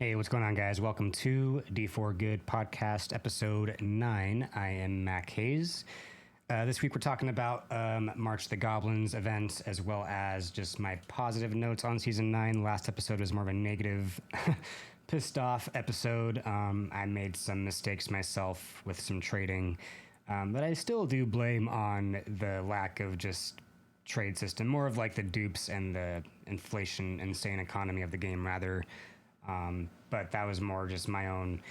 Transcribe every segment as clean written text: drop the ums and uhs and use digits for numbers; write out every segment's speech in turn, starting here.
Hey, what's going on, guys? Welcome to D4GOOD podcast episode 9. I am Mac Hayes. This week we're talking about March the Goblins event, as well as just my positive notes on season 9. Last episode was more of a negative, pissed off episode. I made some mistakes myself with some trading, but I still do blame on the lack of just trade system, more of like the dupes and the inflation, insane economy of the game, rather. But that was more just my own,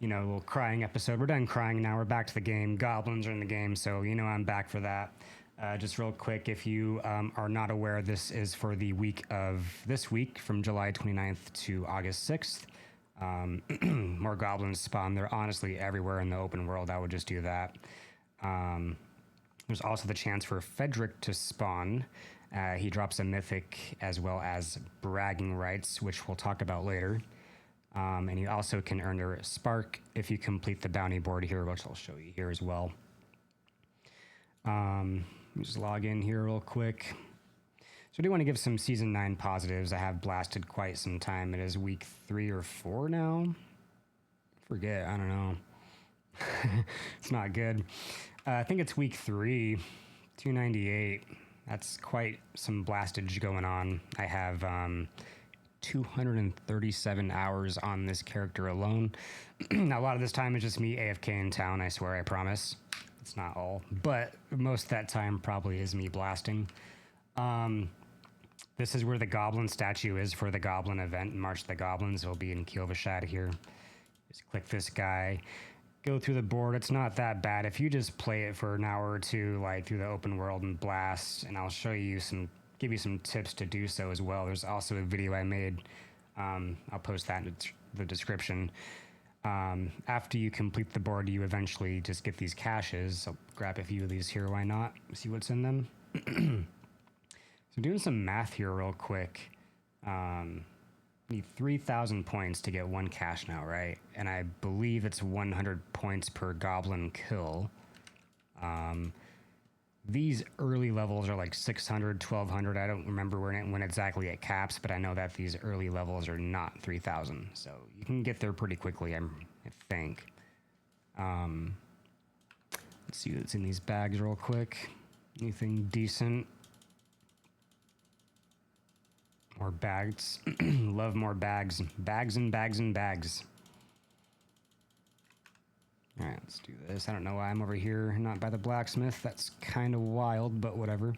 little crying episode. We're done crying now. We're back to the game. Goblins are in the game, so I'm back for that. Just real quick, if you are not aware, this is for the week of this week from July 29th to August 6th. More goblins spawn. They're honestly everywhere in the open world. I would just do that. There's also the chance for Frederick to spawn. He drops a mythic as well as bragging rights, which we'll talk about later. And you also can earn your spark if you complete the bounty board here, which I'll show you here as well. Let me just log in here real quick. So I do want to give some Season 9 positives. I have blasted quite some time. It is week 3 or 4 now. Forget, I don't know. It's not good. I think it's week 3, 298. That's quite some blastage going on. I have 237 hours on this character alone. Now, a lot of this time is just me AFK in town, I swear, I promise. It's not all, but most of that time probably is me blasting. This is where the Goblin statue is for the Goblin event, March of the Goblins. It'll be in Kielvashad here. Just click this guy. Go through the board. It's not that bad if you just play it for an hour or two, like through the open world and blast. And I'll show you give you some tips to do so as well. There's also a video I made. I'll post that in the description. After you complete the board, you eventually just get these caches. I'll grab a few of these here. Why not? See what's in them. So doing some math here real quick. Need 3,000 points to get one cache now, right? And I believe it's 100 points per goblin kill. These early levels are like 600, 1,200. I don't remember when exactly it caps, but I know that these early levels are not 3,000. So you can get there pretty quickly, I think. Let's see what's in these bags real quick. Anything decent? More bags. Love more bags. Bags and bags and bags. All right, let's do this. I don't know why I'm over here, not by the blacksmith. That's kind of wild, but whatever.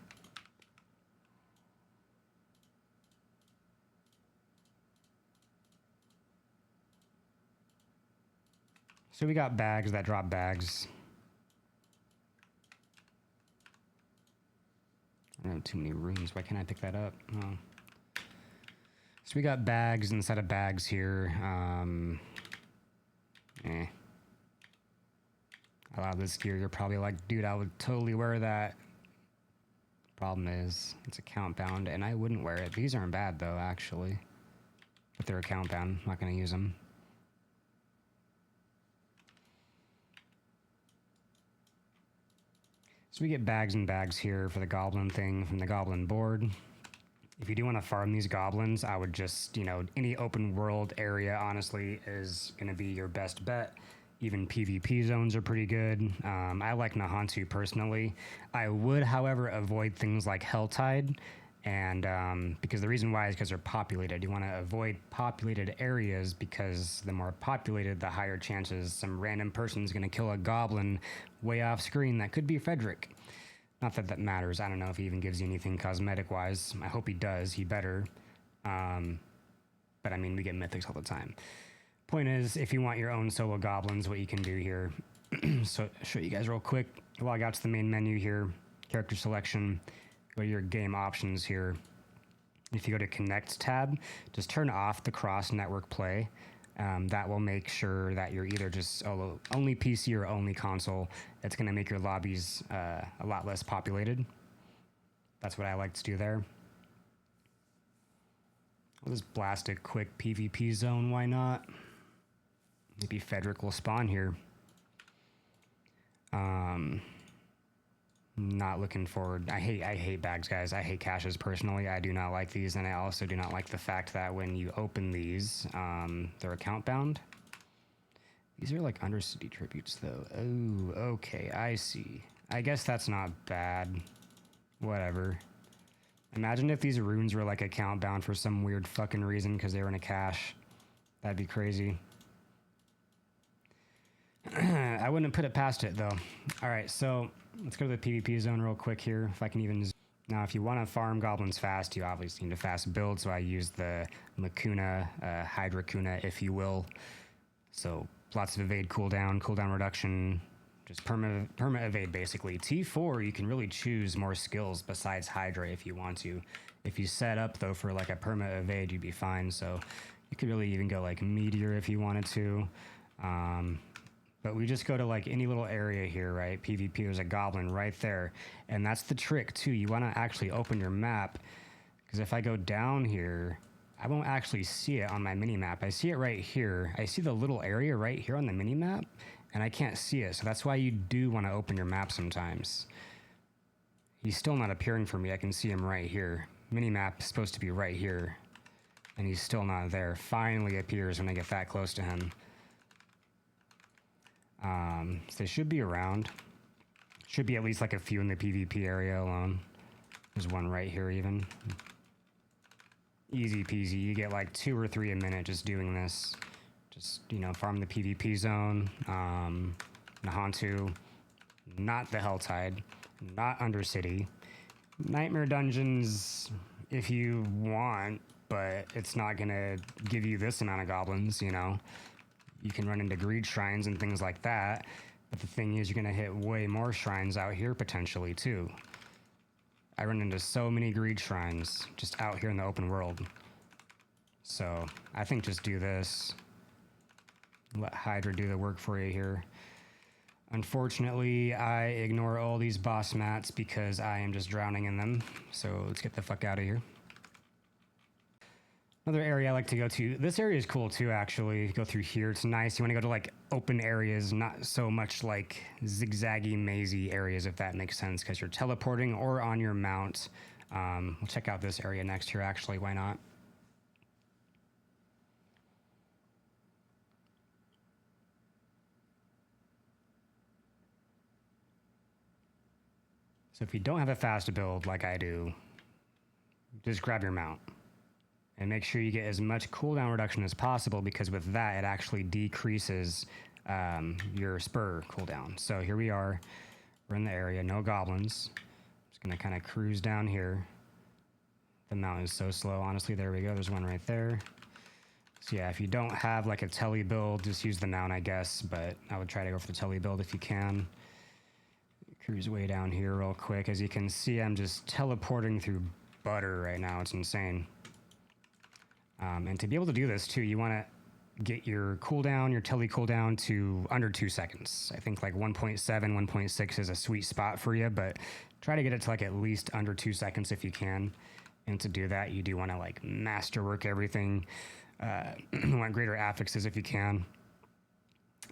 So we got bags that drop bags. I don't have too many rooms. Why can't I pick that up? Oh. So we got bags inside of bags here. A lot of this gear, you're probably like, dude, I would totally wear that. Problem is, it's account bound, and I wouldn't wear it. These aren't bad, though, actually. But they're account bound. I'm not going to use them. So we get bags and bags here for the goblin thing from the goblin board. If you do want to farm these goblins, I would just, any open world area, honestly, is going to be your best bet. Even PvP zones are pretty good. I like Nahantu personally. I would, however, avoid things like Helltide, and because the reason why is because they're populated. You want to avoid populated areas because the more populated, the higher chances some random person is going to kill a goblin way off screen. That could be Frederick. Not that that matters. I don't know if he even gives you anything cosmetic-wise. I hope he does. He better. But, I mean, we get mythics all the time. Point is, if you want your own solo goblins, what you can do here. So, I'll show you guys real quick. Log out to the main menu here. Character selection. Go to your game options here. If you go to Connect tab, just turn off the cross-network play. That will make sure that you're either just only PC or only console. It's going to make your lobbies a lot less populated. That's what I like to do there. I'll just blast a quick PvP zone, why not? Maybe Frederick will spawn here. Not looking forward. I hate bags, guys. I hate caches personally. I do not like these, and I also do not like the fact that when you open these, they're account bound. These are like Undercity tributes, though. Oh, okay, I see. I guess that's not bad. Whatever. Imagine if these runes were like account bound for some weird fucking reason because they were in a cache. That'd be crazy. I wouldn't put it past it, though. All right, so let's go to the PvP zone real quick here. If I can even... Now, if you want to farm goblins fast, you obviously need a fast build, so I use the Makuna, Hydra Kuna, if you will. So lots of evade cooldown reduction, just perma evade, basically. T4, you can really choose more skills besides Hydra if you want to. If you set up, though, for like a perma evade, you'd be fine. So you could really even go like Meteor if you wanted to. But we just go to like any little area here, right? PvP, there's a goblin right there. And that's the trick too. You want to actually open your map, because if I go down here, I won't actually see it on my mini map. I see it right here. I see the little area right here on the mini map, and I can't see it. So that's why you do want to open your map sometimes. He's still not appearing for me. I can see him right here. Mini map is supposed to be right here, and he's still not there. Finally appears when I get that close to him. So they should be around. Should be at least like a few in the PvP area alone. There's one right here even. Easy peasy. You get like 2 or 3 a minute just doing this. Just, you know, farm the PvP zone. Nahantu. Not the Helltide. Not Undercity. Nightmare dungeons if you want, but it's not gonna give you this amount of goblins, you know. You can run into greed shrines and things like that, but the thing is you're going to hit way more shrines out here potentially too. I run into so many greed shrines just out here in the open world. So I think just do this. Let Hydra do the work for you here. Unfortunately, I ignore all these boss mats because I am just drowning in them. So let's get the fuck out of here. Another area I like to go to. This area is cool too, actually. Go through here. It's nice. You want to go to like open areas, not so much like zigzaggy, mazy areas, if that makes sense, because you're teleporting or on your mount. We'll check out this area next here, actually. Why not? So if you don't have a fast build like I do, just grab your mount. And make sure you get as much cooldown reduction as possible, because with that, it actually decreases your spur cooldown. So here we are. We're in the area. No goblins. Just going to kind of cruise down here. The mount is so slow. Honestly, there we go. There's one right there. So yeah, if you don't have like a tele build, just use the mount, I guess. But I would try to go for the tele build if you can. Cruise way down here real quick. As you can see, I'm just teleporting through butter right now. It's insane. And to be able to do this too, you want to get your cooldown, your tele cooldown to under 2 seconds. I think like 1.7, 1.6 is a sweet spot for you, but try to get it to like at least under 2 seconds if you can. And to do that, you do want to like masterwork everything. You want greater affixes if you can.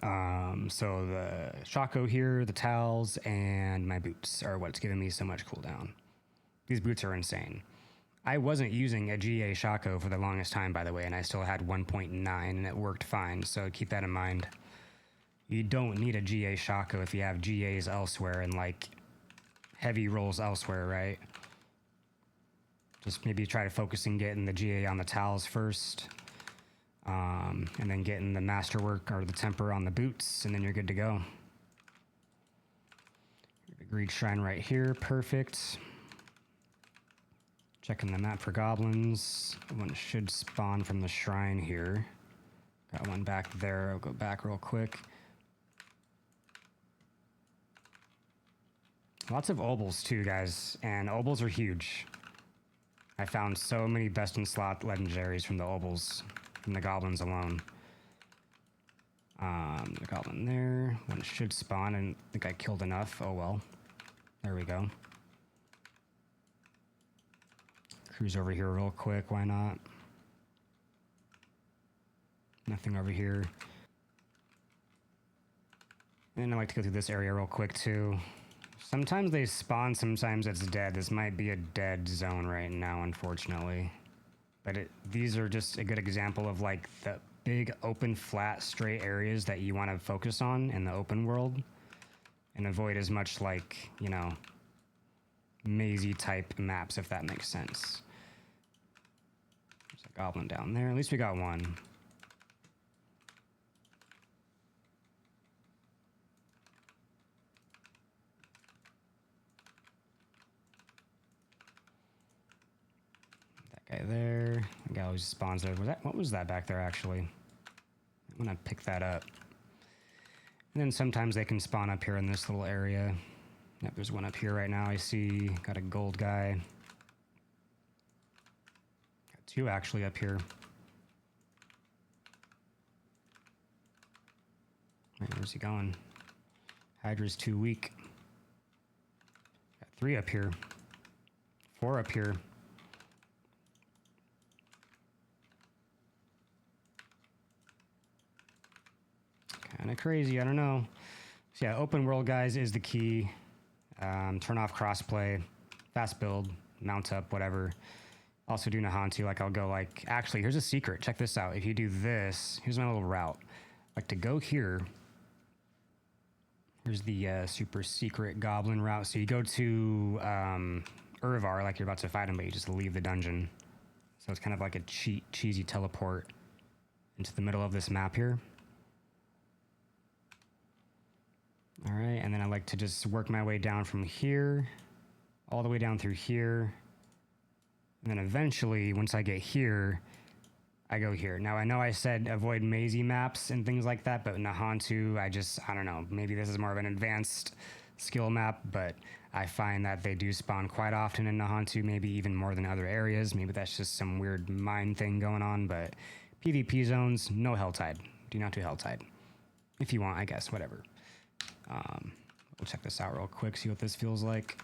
So the Shaco here, the towels, and my boots are what's giving me so much cooldown. These boots are insane. I wasn't using a GA Shaco for the longest time, by the way, and I still had 1.9, and it worked fine, so keep that in mind. You don't need a GA Shaco if you have GAs elsewhere and, like, heavy rolls elsewhere, right? Just maybe try to focus on getting the GA on the towels first, and then getting the masterwork or the temper on the boots, and then you're good to go. The greed shrine right here, perfect. Checking the map for goblins. One should spawn from the shrine here. Got one back there. I'll go back real quick. Lots of obols too, guys, and obols are huge. I found so many best in slot legendaries from the obols, from the goblins alone. The goblin there. One should spawn, and I think I killed enough. Oh well. There we go. Cruise over here real quick, why not? Nothing over here. And I like to go through this area real quick too. Sometimes they spawn, sometimes it's dead. This might be a dead zone right now, unfortunately. But these are just a good example of like the big open flat straight areas that you want to focus on in the open world and avoid as much like, you know, mazy type maps, if that makes sense. There's a goblin down there. At least we got one. That guy there. The guy always spawns there. What was that back there actually? I'm gonna pick that up. And then sometimes they can spawn up here in this little area. Yep, there's one up here right now. I see. Got a gold guy. Got two actually up here. Right, where's he going? Hydra's too weak. Got three up here. Four up here. Kind of crazy, I don't know. So yeah, open world, guys, is the key. Turn off crossplay, fast build, mount up, whatever. Also do Nahantu, like I'll go like, actually, here's a secret. Check this out. If you do this, here's my little route. Like to go here, here's the super secret goblin route. So you go to Urvar, like you're about to fight him, but you just leave the dungeon. So it's kind of like a cheesy teleport into the middle of this map here. All right, and then I like to just work my way down from here, all the way down through here. And then eventually, once I get here, I go here. Now, I know I said avoid mazy maps and things like that, but Nahantu, I don't know, maybe this is more of an advanced skill map, but I find that they do spawn quite often in Nahantu, maybe even more than other areas. Maybe that's just some weird mind thing going on, but PvP zones, no Helltide. Do not do Helltide. If you want, I guess, whatever. We'll check this out real quick, see what this feels like.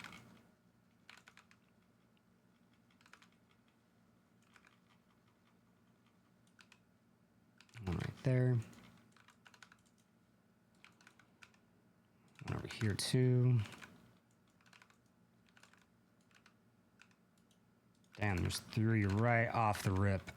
One right there. One over here too. Damn, there's three right off the rip.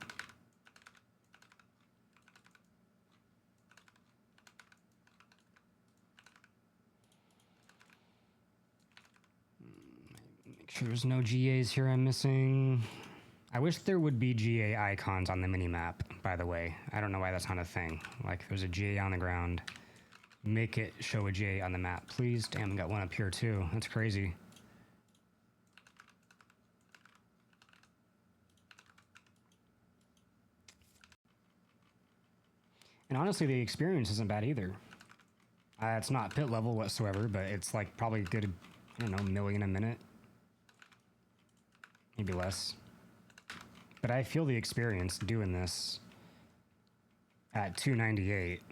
Sure, there's no GAs here I'm missing. I wish there would be GA icons on the minimap, by the way. I don't know why that's not a thing. Like, if there's a GA on the ground, make it show a GA on the map, please. Damn, we got one up here, too. That's crazy. And honestly, the experience isn't bad either. It's not pit level whatsoever, but it's like probably good, I don't know, million a minute. Maybe less. But I feel the experience doing this at 298.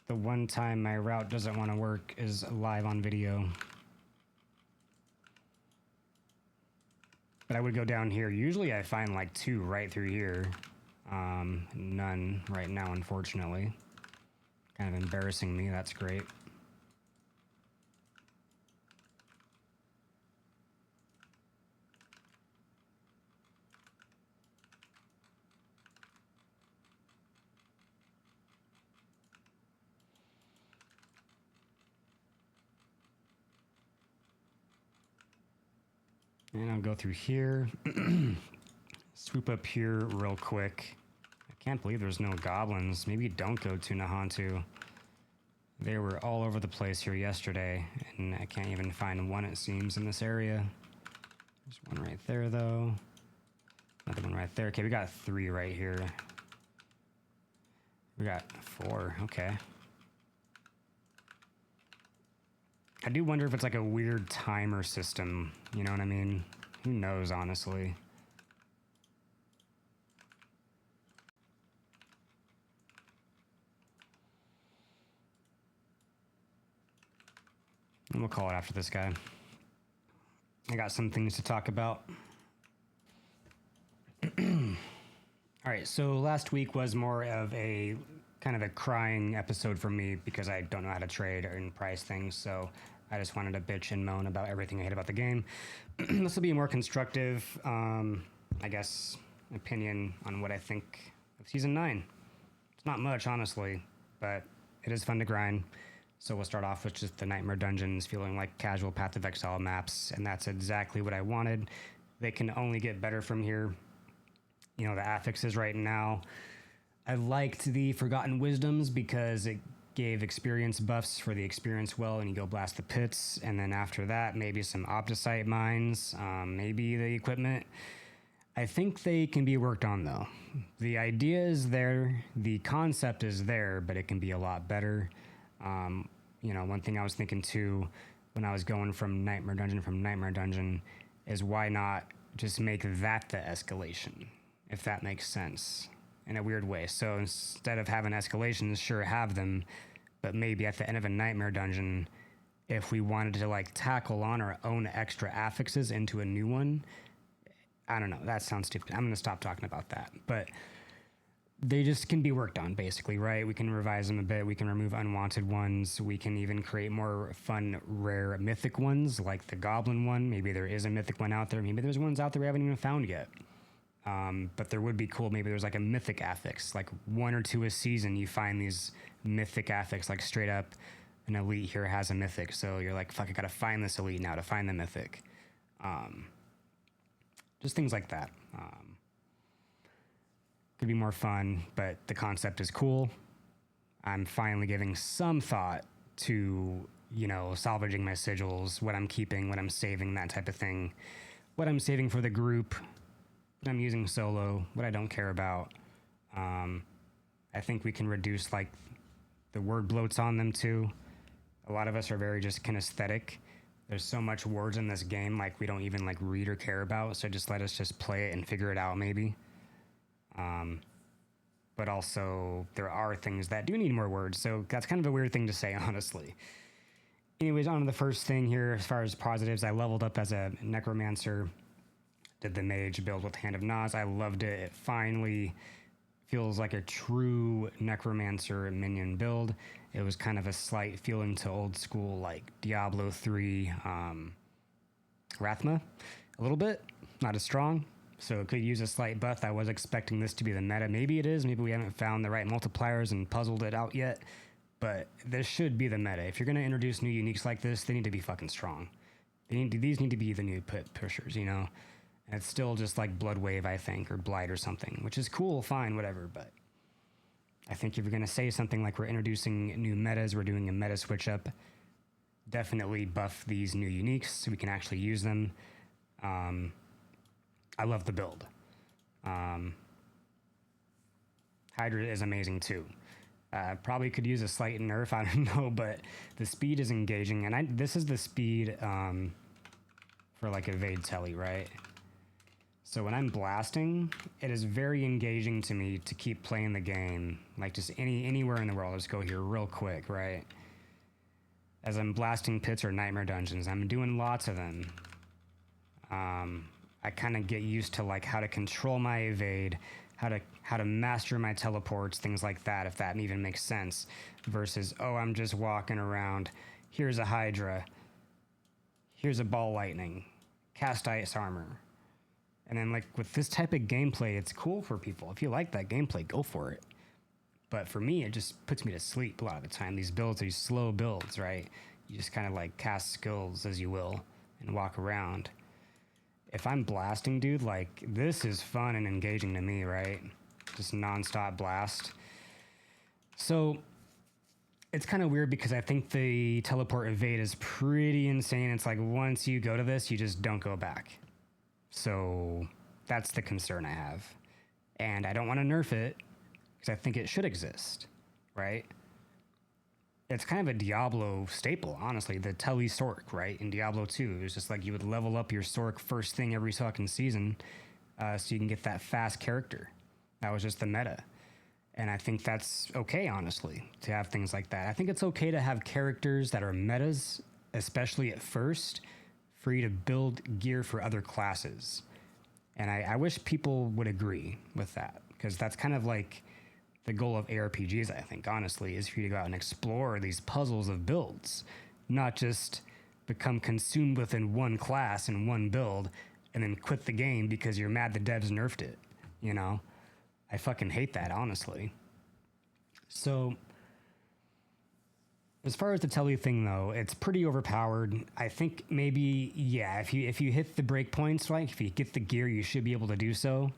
The one time my route doesn't want to work is live on video. But I would go down here. Usually I find like two right through here. None right now, unfortunately. Kind of embarrassing me, that's great. And I'll go through here. Swoop up here real quick. I can't believe there's no goblins. Maybe don't go to Nahantu. They were all over the place here yesterday, and I can't even find one, it seems, in this area. There's one right there, though. Another one right there. Okay, we got three right here. We got four. Okay. I do wonder if it's like a weird timer system. You know what I mean? Who knows, honestly. And we'll call it after this guy. I got some things to talk about. All right, so last week was more of a kind of a crying episode for me because I don't know how to trade or price things. So I just wanted to bitch and moan about everything I hate about the game. This will be a more constructive, I guess, opinion on what I think of Season 9. It's not much, honestly, but it is fun to grind. So we'll start off with just the Nightmare Dungeons, feeling like casual Path of Exile maps, and that's exactly what I wanted. They can only get better from here. You know, the affixes right now. I liked the Forgotten Wisdoms because it gave experience buffs for the experience well, and you go blast the pits. And then after that, maybe some Opticite mines, maybe the equipment. I think they can be worked on, though. The idea is there, the concept is there, but it can be a lot better. You know, one thing I was thinking too when I was going from Nightmare Dungeon is why not just make that the escalation, if that makes sense, in a weird way. So instead of having escalations, sure, have them, but maybe at the end of a Nightmare Dungeon, if we wanted to like tackle on our own extra affixes into a new one, I don't know, that sounds stupid. I'm going to stop talking about that, but they just can be worked on, basically, right? We can revise them a bit. We can remove unwanted ones. We can even create more fun, rare, mythic ones, like the Goblin one. Maybe there is a mythic one out there. Maybe there's ones out there we haven't even found yet. But there would be cool. Maybe there's like a mythic affix, like 1 or 2 a season. You find these mythic affix, like straight up an elite here has a mythic. So you're like, fuck, I gotta find this elite now to find the mythic. Just things like that. Could be more fun, but the concept is cool. I'm finally giving some thought to, you know, salvaging my sigils, what I'm keeping, what I'm saving, that type of thing. What I'm saving for the group, what I'm using solo, what I don't care about. I think we can reduce, like, the word bloats on them, too. A lot of us are very just kinesthetic. There's so much words in this game, like, we don't even, like, read or care about, so just let us just play it and figure it out, maybe. But also, there are things that do need more words, so that's kind of a weird thing to say, honestly. Anyways, on to the first thing here, as far as positives, I leveled up as a Necromancer, did the Mage build with Hand of Nas. I loved it. It finally feels like a true Necromancer minion build. It was kind of a slight feeling to old school, like Diablo 3 Rathma, a little bit, not as strong. So it could use a slight buff. I was expecting this to be the meta. Maybe it is. Maybe we haven't found the right multipliers and puzzled it out yet. But this should be the meta. If you're going to introduce new uniques like this, they need to be fucking strong. These need to be the new pushers, you know? And it's still just like Blood Wave, I think, or Blight or something, which is cool, fine, whatever. But I think if you're going to say something like we're introducing new metas, we're doing a meta switch up, definitely buff these new uniques so we can actually use them. I love the build. Hydra is amazing too. Probably could use a slight nerf, I don't know, but the speed is engaging, and this is the speed for like evade telly, right? So when I'm blasting, it is very engaging to me to keep playing the game, like just anywhere in the world. Let's go here real quick, right? As I'm blasting pits or Nightmare Dungeons, I'm doing lots of them. I kind of get used to like how to control my evade, how to master my teleports, things like that, if that even makes sense, versus, oh, I'm just walking around, here's a Hydra, here's a Ball Lightning, cast Ice Armor. And then like with this type of gameplay, it's cool for people. If you like that gameplay, go for it. But for me, it just puts me to sleep a lot of the time. These builds are these slow builds, right? You just kind of like cast skills as you will and walk around. If I'm blasting, dude, like, this is fun and engaging to me, right? Just nonstop blast. So, it's kind of weird because I think the teleport evade is pretty insane. It's like, once you go to this, you just don't go back. So, that's the concern I have. And I don't want to nerf it, because I think it should exist, right? It's kind of a Diablo staple, honestly, the Telly Sork, right? In Diablo 2, it was just like you would level up your Sork first thing every fucking season so you can get that fast character. That was just the meta. And I think that's okay, honestly, to have things like that. I think it's okay to have characters that are metas, especially at first, for you to build gear for other classes. And I wish people would agree with that. because that's kind of like the goal of ARPGs, I think, honestly, is for you to go out and explore these puzzles of builds, not just become consumed within one class and one build and then quit the game because you're mad the devs nerfed it, you know? I fucking hate that, honestly. So, as far as the telly thing, though, it's pretty overpowered. I think maybe, yeah, if you hit the breakpoints, right, if you get the gear, you should be able to do so.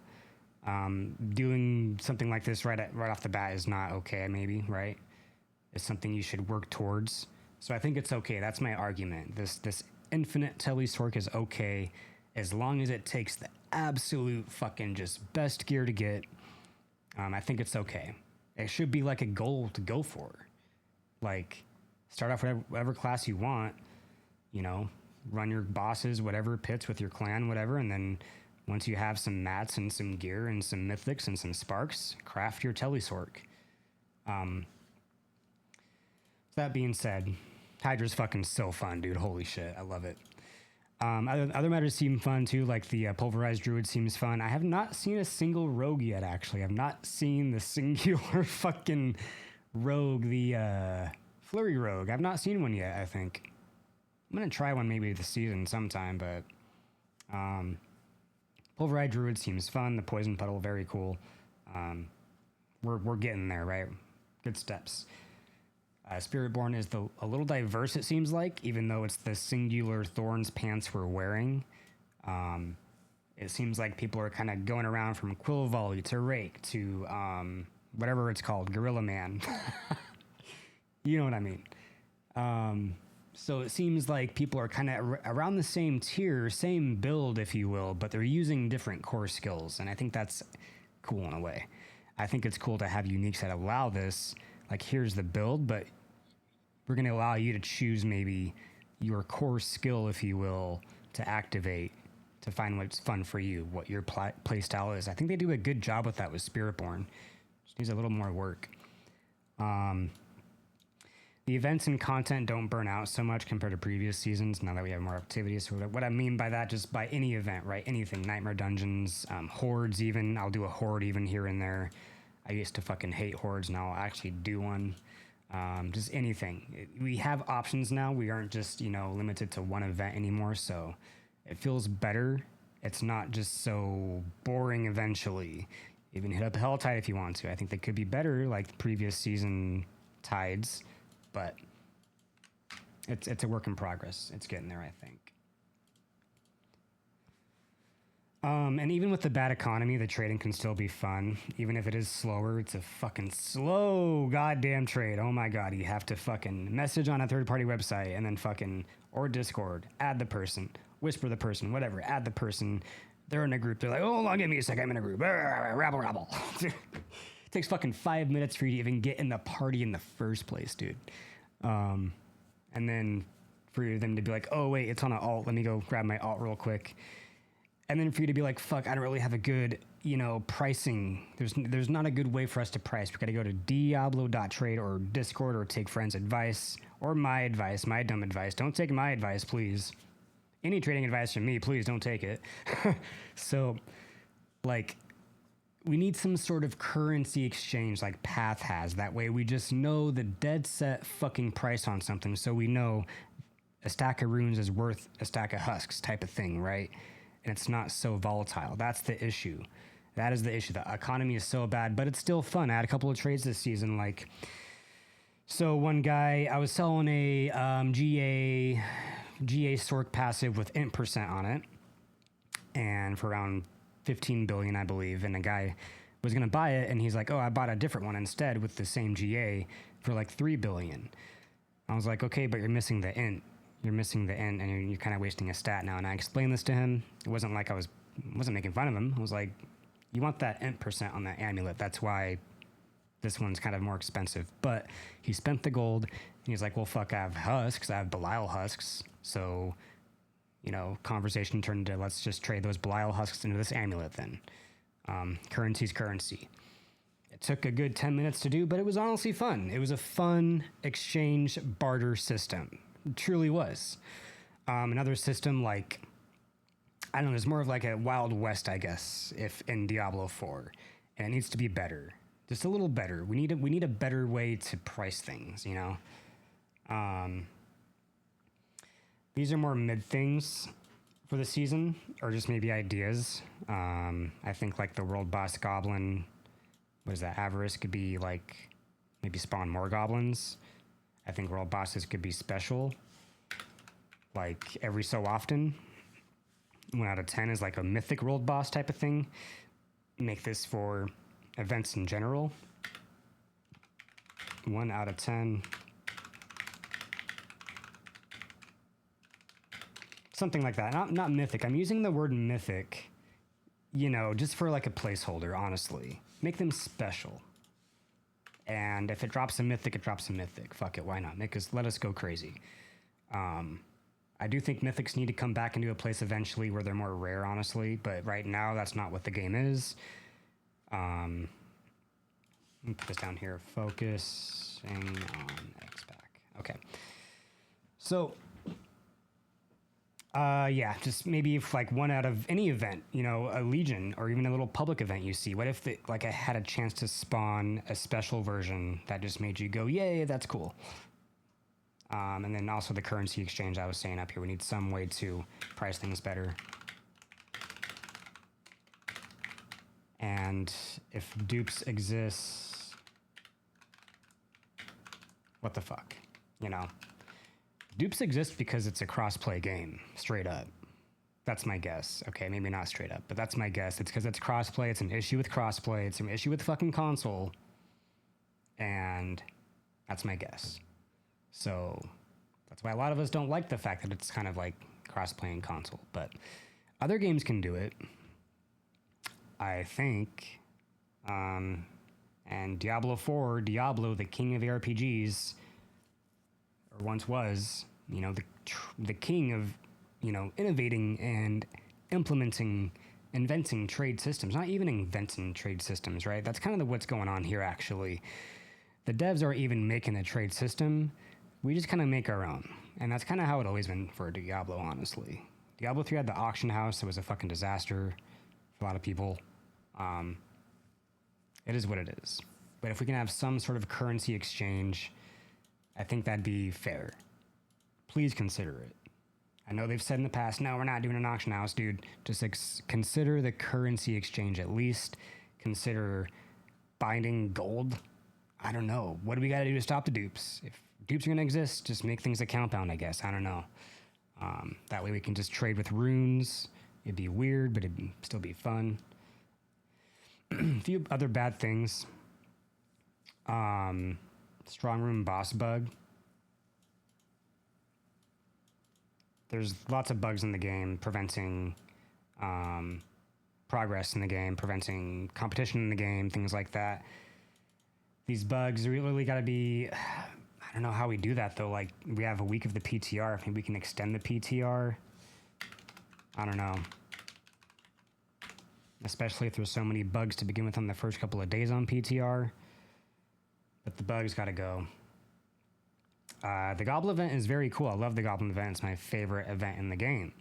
Doing something like this right off the bat is not okay, maybe, right? It's something you should work towards. So I think it's okay. That's my argument. This infinite telesork is okay as long as it takes the absolute fucking just best gear to get. I think it's okay. It should be like a goal to go for. Like, start off with whatever class you want, you know, run your bosses, whatever, pits with your clan, whatever, and then once you have some mats and some gear and some mythics and some sparks, craft your telesork. That being said, Hydra's fucking so fun, dude. Holy shit, I love it. Other matters seem fun too, like the pulverized druid seems fun. I have not seen a single rogue yet, actually. I've not seen the singular fucking rogue, the flurry rogue. I've not seen one yet, I think. I'm gonna try one maybe this season sometime, but pulverized druid seems fun. The poison puddle, very cool. We're getting there, right? Good steps. Spiritborn is a little diverse, it seems like, even though it's the singular thorns pants we're wearing. It seems like people are kind of going around from Quill Volley to Rake to whatever it's called, Gorilla Man. You know what I mean. So it seems like people are kind of around the same tier, same build, if you will, but they're using different core skills, and I think that's cool in a way. I think it's cool to have uniques that allow this. Like, here's the build, but we're going to allow you to choose maybe your core skill, if you will, to activate, to find what's fun for you, what your play style is. I think they do a good job with that with Spiritborn. Just needs a little more work. The events and content don't burn out so much compared to previous seasons now that we have more activities. So what I mean by that, just by any event, right? Anything, Nightmare Dungeons, Hordes even. I'll do a Horde even here and there. I used to fucking hate Hordes, now I'll actually do one. Just anything. We have options now. We aren't just, limited to one event anymore, so it feels better. It's not just so boring eventually. You can hit up Hell Tide if you want to. I think they could be better like the previous season tides, but it's a work in progress. It's getting there, I think. And even with the bad economy, the trading can still be fun. Even if it is slower, it's a fucking slow goddamn trade. Oh my god, you have to fucking message on a third-party website and then fucking, or Discord, add the person, whisper the person, whatever, add the person. They're in a group. They're like, oh, hold on, give me a sec, I'm in a group. Rabble, rabble. It takes fucking 5 minutes for you to even get in the party in the first place, dude. And then for them to be like, oh, wait, it's on an alt. Let me go grab my alt real quick. And then for you to be like, fuck, I don't really have a good, pricing. There's not a good way for us to price. We got to go to diablo.trade or Discord or take friends' advice or my advice, my dumb advice. Don't take my advice, please. Any trading advice from me, please don't take it. So, we need some sort of currency exchange like Path has. That way we just know the dead set fucking price on something. So we know a stack of runes is worth a stack of husks type of thing, right? And it's not so volatile. That's the issue. That is the issue. The economy is so bad, but it's still fun. I had a couple of trades this season. So one guy, I was selling a GA Sork passive with int% on it, and for around 15 billion, I believe. And a guy was going to buy it, and he's like, oh, I bought a different one instead with the same GA for like 3 billion. I was like, okay, but you're missing the int. You're missing the int, and you're kind of wasting a stat now. And I explained this to him. It wasn't like I wasn't making fun of him. I was like, you want that int% on that amulet. That's why this one's kind of more expensive. But he spent the gold, and he's like, well, fuck, I have husks. I have Belial husks. So, conversation turned into, let's just trade those Belial husks into this amulet then. Currency's currency. It took a good 10 minutes to do, but it was honestly fun. It was a fun exchange barter system. It truly was. Another system it's more of like a Wild West, I guess, if in Diablo 4. and it needs to be better, just a little better. We need a better way to price things, you know. These are more mid things for the season, or just maybe ideas. I think like the world boss goblin, what is that? Avarice could be like maybe spawn more goblins. I think world bosses could be special, like every so often. 1 out of 10 is like a mythic world boss type of thing. Make this for events in general. 1 out of 10. Something like that. Not mythic. I'm using the word mythic, you know, just for like a placeholder, honestly. Make them special. And if it drops a mythic, it drops a mythic. Fuck it, why not? Let us go crazy. I do think mythics need to come back into a place eventually where they're more rare, honestly. But right now, that's not what the game is. Let me put this down here. Focusing on X-Pack. Okay. So... yeah, just maybe if like 1 out of any event, you know, a Legion or even a little public event you see. What if I had a chance to spawn a special version that just made you go, yay, that's cool. And then also the currency exchange I was saying up here. We need some way to price things better. And if dupes exists, what the fuck, you know? Dupes exist because it's a cross-play game, straight up. That's my guess. Okay, maybe not straight up, but that's my guess. It's because it's cross-play. It's an issue with cross-play. It's an issue with fucking console. And that's my guess. So that's why a lot of us don't like the fact that it's kind of like cross-playing console. But other games can do it, I think. And Diablo 4, Diablo, the king of RPGs... or once was, you know, the king of, you know, innovating and inventing trade systems. Not even inventing trade systems, right? That's kind of what's going on here, actually. The devs aren't even making a trade system. We just kind of make our own. And that's kind of how it always been for Diablo, honestly. Diablo 3 had the auction house. It was a fucking disaster for a lot of people. It is what it is. But if we can have some sort of currency exchange... I think that'd be fair. Please consider it. I know they've said in the past, no, we're not doing an auction house, dude. Just consider the currency exchange at least. Consider binding gold. I don't know. What do we got to do to stop the dupes? If dupes are going to exist, just make things a compound, I guess. I don't know. That way we can just trade with runes. It'd be weird, but it'd still be fun. A few other bad things. Strong room boss bug. There's lots of bugs in the game preventing progress in the game, preventing competition in the game, things like that. These bugs really got to be... I don't know how we do that, though. Like, we have a week of the PTR. Maybe we can extend the PTR. I don't know. Especially if there's so many bugs to begin with on the first couple of days on PTR. But the bugs gotta go. The Goblin event is very cool. I love the Goblin event. It's my favorite event in the game.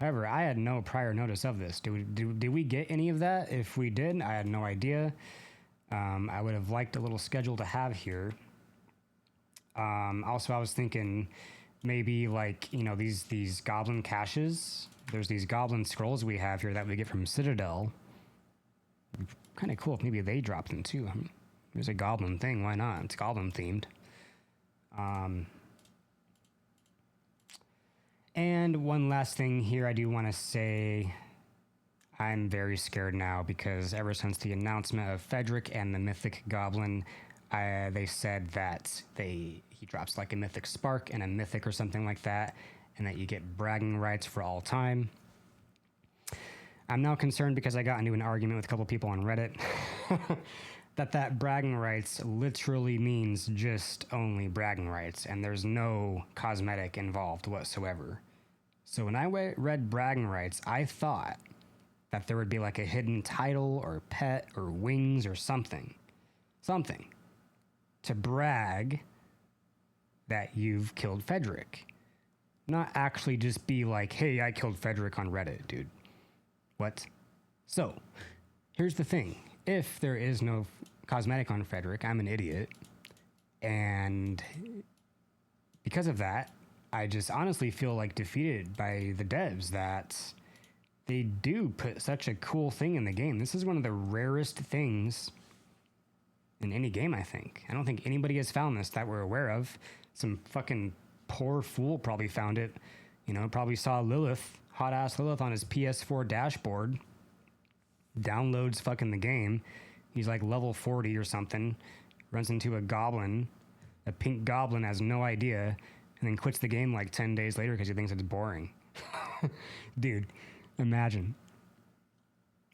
However, I had no prior notice of this. Did we get any of that? If we did, I had no idea. I would have liked a little schedule to have here. Also, I was thinking maybe like, you know, these Goblin caches. There's these Goblin scrolls we have here that we get from Citadel. Kind of cool if maybe they dropped them too. There's a Goblin thing. Why not? It's Goblin themed. And one last thing here I do want to say, I'm very scared now because ever since the announcement of Fedric and the Mythic Goblin, they said that he drops like a Mythic Spark and a Mythic or something like that, and that you get bragging rights for all time. I'm now concerned because I got into an argument with a couple people on Reddit that bragging rights literally means just only bragging rights, and there's no cosmetic involved whatsoever. So when I read bragging rights, I thought that there would be like a hidden title or pet or wings or something to brag that you've killed Fedric. Not actually just be like, hey, I killed Fedric on Reddit, dude. What? So, here's the thing. if there is no cosmetic on Frederick, I'm an idiot. And because of that, I just honestly feel like defeated by the devs that they do put such a cool thing in the game. This is one of the rarest things in any game, I think. I don't think anybody has found this that we're aware of. Some fucking poor fool probably found it. You know, probably saw Lilith, hot-ass Lilith on his PS4 dashboard. Downloads fucking the game. He's like level 40 or something. Runs into a goblin. A pink goblin, has no idea. And then quits the game like 10 days later because he thinks it's boring. Dude, imagine.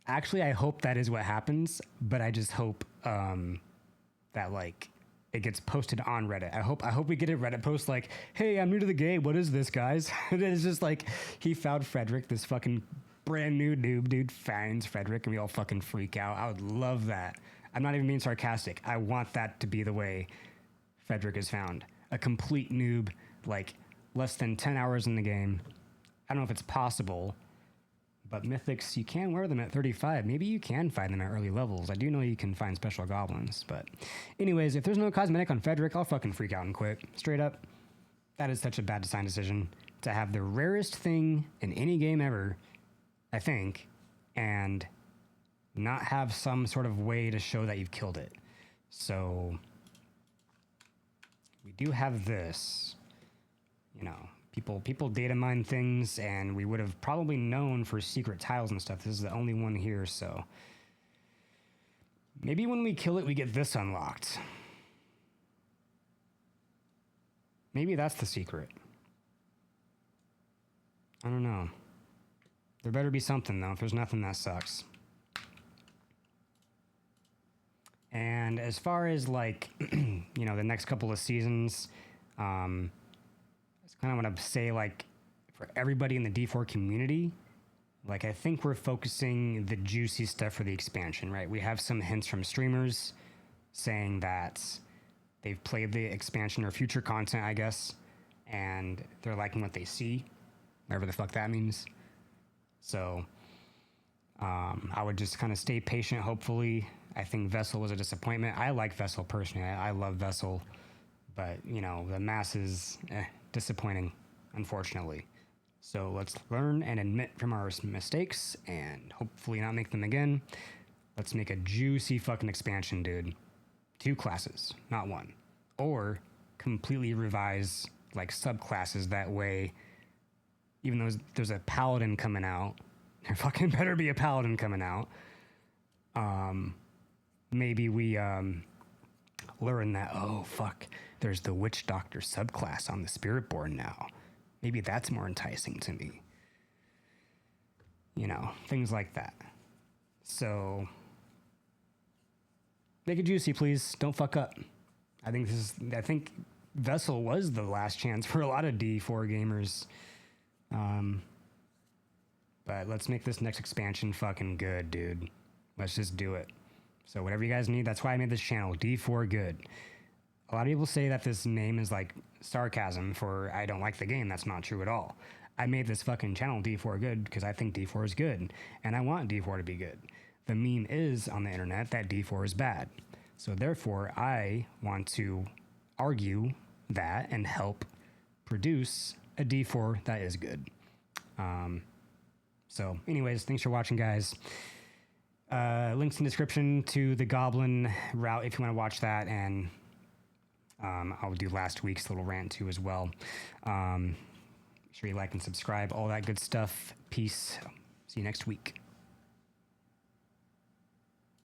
Actually, I hope that is what happens, but I just hope that like it gets posted on Reddit. I hope we get a Reddit post like, "Hey, I'm new to the game. What is this, guys?" And it's just like he found Frederick, this fucking brand new noob dude finds Frederick, and we all fucking freak out. I would love that. I'm not even being sarcastic. I want that to be the way Frederick is found. A complete noob, like less than 10 hours in the game. I don't know if it's possible, but mythics, you can wear them at 35. Maybe you can find them at early levels. I do know you can find special goblins, but anyways, if there's no cosmetic on Frederick, I'll fucking freak out and quit. Straight up. That is such a bad design decision to have the rarest thing in any game ever, I think, and not have some sort of way to show that you've killed it. So we do have this, you know, people data mine things, and we would have probably known for secret tiles and stuff. This is the only one here, so maybe when we kill it, we get this unlocked. Maybe that's the secret. I don't know. There better be something, though. If there's nothing, that sucks. And as far as, like, you know, the next couple of seasons, I just kind of want to say, like, for everybody in the D4 community, like, I think we're focusing the juicy stuff for the expansion, right? We have some hints from streamers saying that they've played the expansion or future content, I guess, and they're liking what they see, whatever the fuck that means. So I would just kind of stay patient, hopefully. I think Vessel was a disappointment. I like Vessel personally. I love Vessel. But, you know, the masses, disappointing, unfortunately. So let's learn and admit from our mistakes and hopefully not make them again. Let's make a juicy fucking expansion, dude. 2 classes, not 1. Or completely revise, like, subclasses that way. Even though there's a paladin coming out, there fucking better be a paladin coming out. Maybe we learn that, oh, fuck, there's the witch doctor subclass on the Spiritborn now. Maybe that's more enticing to me. You know, things like that. So, make it juicy, please. Don't fuck up. I think Vessel was the last chance for a lot of D4 gamers. But let's make this next expansion fucking good, dude. Let's just do it. So whatever you guys need, that's why I made this channel, D4GOOD. A lot of people say that this name is like sarcasm for I don't like the game. That's not true at all. I made this fucking channel D4GOOD because I think D4 is good, and I want D4 to be good. The meme is on the internet that D4 is bad. So therefore, I want to argue that and help produce a D4 that is good. So anyways, thanks for watching, guys. Links in the description to the Goblin route if you want to watch that, and I'll do last week's little rant too as well. Make sure you like and subscribe, all that good stuff. Peace. See you next week.